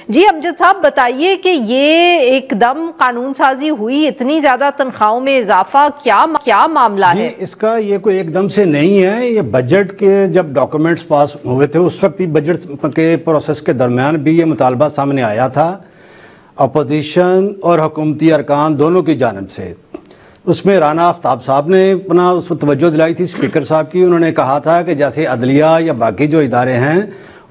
جی امجد صاحب بتائیے کہ یہ ایک دم قانون سازی ہوئی، اتنی زیادہ تنخواہوں میں اضافہ، کیا معاملہ ہے؟ جی اس کا یہ کوئی ایک دم سے نہیں ہے، یہ بجٹ کے جب ڈاکومنٹس پاس ہوئے تھے اس وقت بجٹ کے پروسیس کے درمیان بھی یہ مطالبہ سامنے آیا تھا اپوزیشن اور حکومتی ارکان دونوں کی جانب سے۔ اس میں رانا آفتاب صاحب نے اپنا اس کو توجہ دلائی تھی اسپیکر صاحب کی، انہوں نے کہا تھا کہ جیسے عدلیہ یا باقی جو ادارے ہیں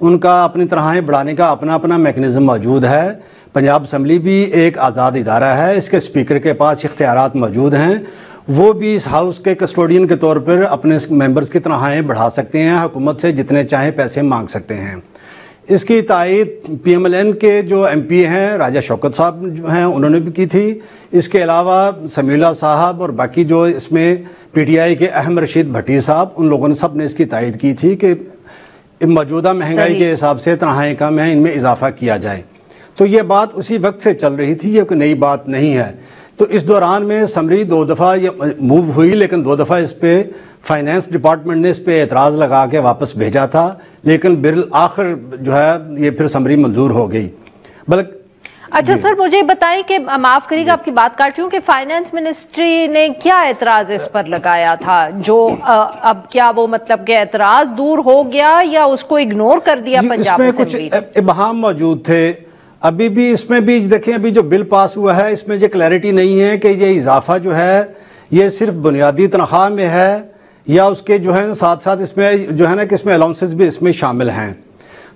ان کا اپنی تنخواہیں بڑھانے کا اپنا میکنزم موجود ہے، پنجاب اسمبلی بھی ایک آزاد ادارہ ہے، اس کے اسپیکر کے پاس اختیارات موجود ہیں، وہ بھی اس ہاؤس کے کسٹوڈین کے طور پر اپنے ممبرز کی تنخواہیں بڑھا سکتے ہیں، حکومت سے جتنے چاہیں پیسے مانگ سکتے ہیں۔ اس کی تائید پی ایم ایل این کے جو ایم پی ہیں راجہ شوکت صاحب جو ہیں انہوں نے بھی کی تھی، اس کے علاوہ سمیع اللہ صاحب اور باقی جو اس میں پی ٹی آئی کے احمد رشید بھٹی صاحب ان لوگوں نے سب نے اس کی تائید کی تھی کہ موجودہ مہنگائی کے حساب سے تنخواہیں کم ہیں، ان میں اضافہ کیا جائے۔ تو یہ بات اسی وقت سے چل رہی تھی، یہ کوئی نئی بات نہیں ہے۔ تو اس دوران میں سمری 2 دفعہ یہ موو ہوئی، لیکن 2 دفعہ اس پہ فائنانس ڈپارٹمنٹ نے اس پہ اعتراض لگا کے واپس بھیجا تھا، لیکن بالآخر جو ہے یہ پھر سمری منظور ہو گئی۔ بلکہ اچھا سر مجھے بتائیں کہ معاف کریے گا آپ کی بات کاٹ رہی ہوں کہ فائنانس منسٹری نے کیا اعتراض اس پر لگایا تھا، جو اب کیا وہ مطلب کہ اعتراض دور ہو گیا یا اس کو اگنور کر دیا پنجاب اسمبلی؟ اس میں کچھ ابہام موجود تھے، ابھی بھی اس میں بھی دیکھیں ابھی جو بل پاس ہوا ہے اس میں یہ کلیئرٹی نہیں ہے کہ یہ اضافہ جو ہے یہ صرف بنیادی تنخواہ میں ہے یا اس کے جو ہے ساتھ ساتھ اس میں جو ہے نا کہ اس میں الاؤنسز بھی اس میں شامل ہیں۔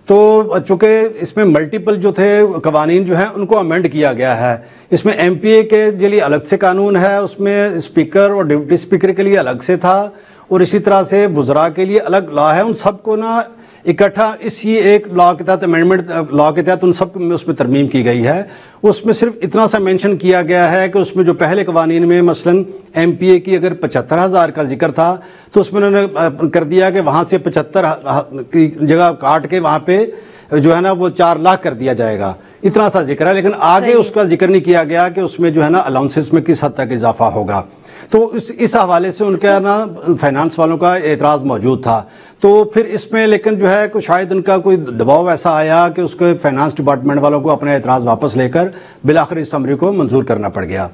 تو چونکہ اس میں ملٹیپل جو تھے قوانین جو ہیں ان کو امینڈ کیا گیا ہے، اس میں ایم پی اے کے لیے الگ سے قانون ہے، اس میں اسپیکر اور ڈپٹی اسپیکر کے لیے الگ سے تھا، اور اسی طرح سے وزراء کے لیے الگ لا ہے، ان سب کو نا اکٹھا اسی ایک لا کے تحت امینڈمنٹ لا کے تحت ان سب میں اس میں ترمیم کی گئی ہے۔ اس میں صرف اتنا سا مینشن کیا گیا ہے کہ اس میں جو پہلے قوانین میں مثلاً ایم پی اے کی اگر 75,000 کا ذکر تھا تو اس میں انہوں نے کر دیا کہ وہاں سے 75 کی جگہ کاٹ کے وہاں پہ جو ہے نا وہ 4 لاکھ کر دیا جائے گا، اتنا سا ذکر ہے، لیکن آگے اس کا ذکر نہیں کیا گیا کہ اس میں جو ہے نا الاؤنسز میں کس حد تک اضافہ ہوگا۔ تو اس حوالے سے ان کا نا فائنانس والوں کا اعتراض موجود تھا، تو پھر اس میں لیکن جو ہے کہ شاید ان کا کوئی دباؤ ایسا آیا کہ اس کو فائنانس ڈپارٹمنٹ والوں کو اپنا اعتراض واپس لے کر بالآخر اس سمری کو منظور کرنا پڑ گیا۔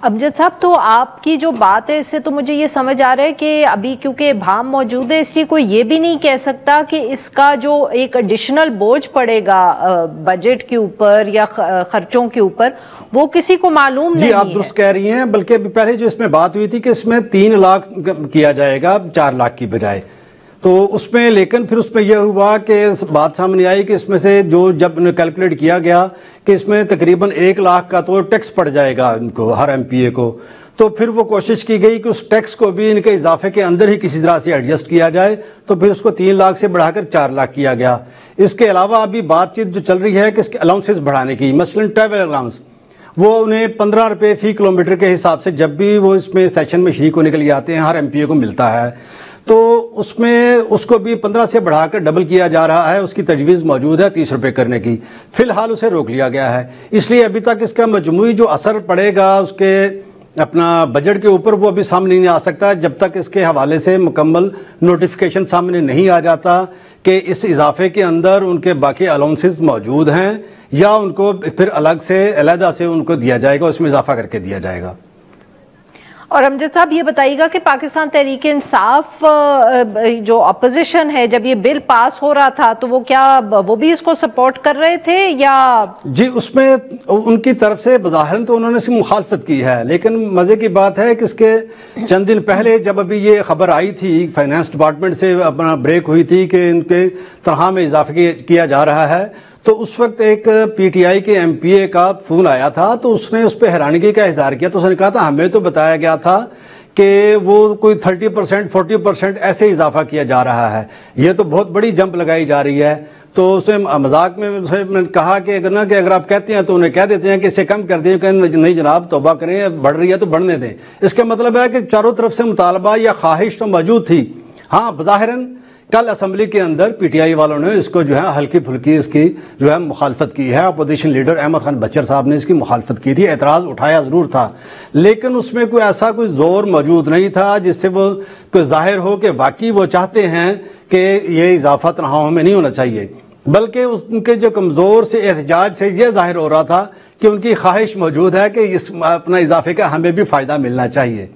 امجد صاحب تو آپ کی جو بات ہے اس سے تو مجھے یہ سمجھ آ رہا ہے کہ ابھی کیونکہ ابہام موجود ہے اس لیے کوئی یہ بھی نہیں کہہ سکتا کہ اس کا جو ایک ایڈیشنل بوجھ پڑے گا بجٹ کے اوپر یا خرچوں کے اوپر وہ کسی کو معلوم نہیں ہے۔ جی آپ درست کہہ رہی ہیں، بلکہ پہلے جو اس میں بات ہوئی تھی کہ اس میں 3 لاکھ کیا جائے گا 4 لاکھ کی بجائے، تو اس میں لیکن پھر اس میں یہ ہوا کہ بات سامنے آئی کہ اس میں سے جو جب انہیں کیلکولیٹ کیا گیا کہ اس میں تقریباً 1 لاکھ کا تو ٹیکس پڑ جائے گا ان کو، ہر ایم پی اے کو، تو پھر وہ کوشش کی گئی کہ اس ٹیکس کو بھی ان کے اضافے کے اندر ہی کسی طرح سے ایڈجسٹ کیا جائے، تو پھر اس کو 3 لاکھ سے بڑھا کر 4 لاکھ کیا گیا۔ اس کے علاوہ ابھی بات چیت جو چل رہی ہے کہ اس کے الاؤنسز بڑھانے کی، مثلاً ٹریول الاؤنس وہ انہیں 15 روپے فی کلومیٹر کے حساب سے جب بھی وہ اس میں سیشن میں شریک ہونے کے لیے آتے ہیں ہر ایم پی اے کو ملتا ہے، تو اس میں اس کو بھی 15 سے بڑھا کر ڈبل کیا جا رہا ہے، اس کی تجویز موجود ہے 30 روپے کرنے کی، فی الحال اسے روک لیا گیا ہے۔ اس لیے ابھی تک اس کا مجموعی جو اثر پڑے گا اس کے اپنا بجٹ کے اوپر وہ ابھی سامنے نہیں آ سکتا جب تک اس کے حوالے سے مکمل نوٹیفیکیشن سامنے نہیں آ جاتا کہ اس اضافے کے اندر ان کے باقی الاؤنسز موجود ہیں یا ان کو پھر الگ سے علیحدہ سے ان کو دیا جائے گا، اس میں اضافہ کر کے دیا جائے گا۔ اور امجد صاحب یہ بتائیے گا کہ پاکستان تحریک انصاف جو اپوزیشن ہے جب یہ بل پاس ہو رہا تھا تو وہ کیا وہ بھی اس کو سپورٹ کر رہے تھے یا؟ جی اس میں ان کی طرف سے بظاہراً تو انہوں نے اس کی مخالفت کی ہے، لیکن مزے کی بات ہے کہ اس کے چند دن پہلے جب ابھی یہ خبر آئی تھی فائنانس ڈپارٹمنٹ سے اپنا بریک ہوئی تھی کہ ان کے تنخواہ میں اضافہ کیا جا رہا ہے، تو اس وقت ایک پی ٹی آئی کے ایم پی اے کا فون آیا تھا، تو اس نے اس پہ حیرانگی کا اظہار کیا، تو اس نے کہا تھا ہمیں تو بتایا گیا تھا کہ وہ کوئی 30% 40% ایسے اضافہ کیا جا رہا ہے، یہ تو بہت بڑی جمپ لگائی جا رہی ہے۔ تو اسے مذاق میں کہا کہ اگر آپ کہتے ہیں تو انہیں کہہ دیتے ہیں کہ اسے کم کر دیں، کہ نہیں جناب توبہ کریں، بڑھ رہی ہے تو بڑھنے دیں۔ اس کا مطلب ہے کہ چاروں طرف سے مطالبہ یا خواہش تو موجود تھی۔ ہاں بظاہراً کل اسمبلی کے اندر پی ٹی آئی والوں نے اس کو جو ہے ہلکی پھلکی اس کی جو ہے مخالفت کی ہے، اپوزیشن لیڈر احمد خان بچر صاحب نے اس کی مخالفت کی تھی، اعتراض اٹھایا ضرور تھا، لیکن اس میں کوئی ایسا کوئی زور موجود نہیں تھا جس سے وہ کوئی ظاہر ہو کہ واقعی وہ چاہتے ہیں کہ یہ اضافہ تنخواہوں میں نہیں ہونا چاہیے۔ بلکہ ان کے جو کمزور سے احتجاج سے یہ ظاہر ہو رہا تھا کہ ان کی خواہش موجود ہے کہ اس اپنا اضافے کا ہمیں بھی فائدہ ملنا چاہیے.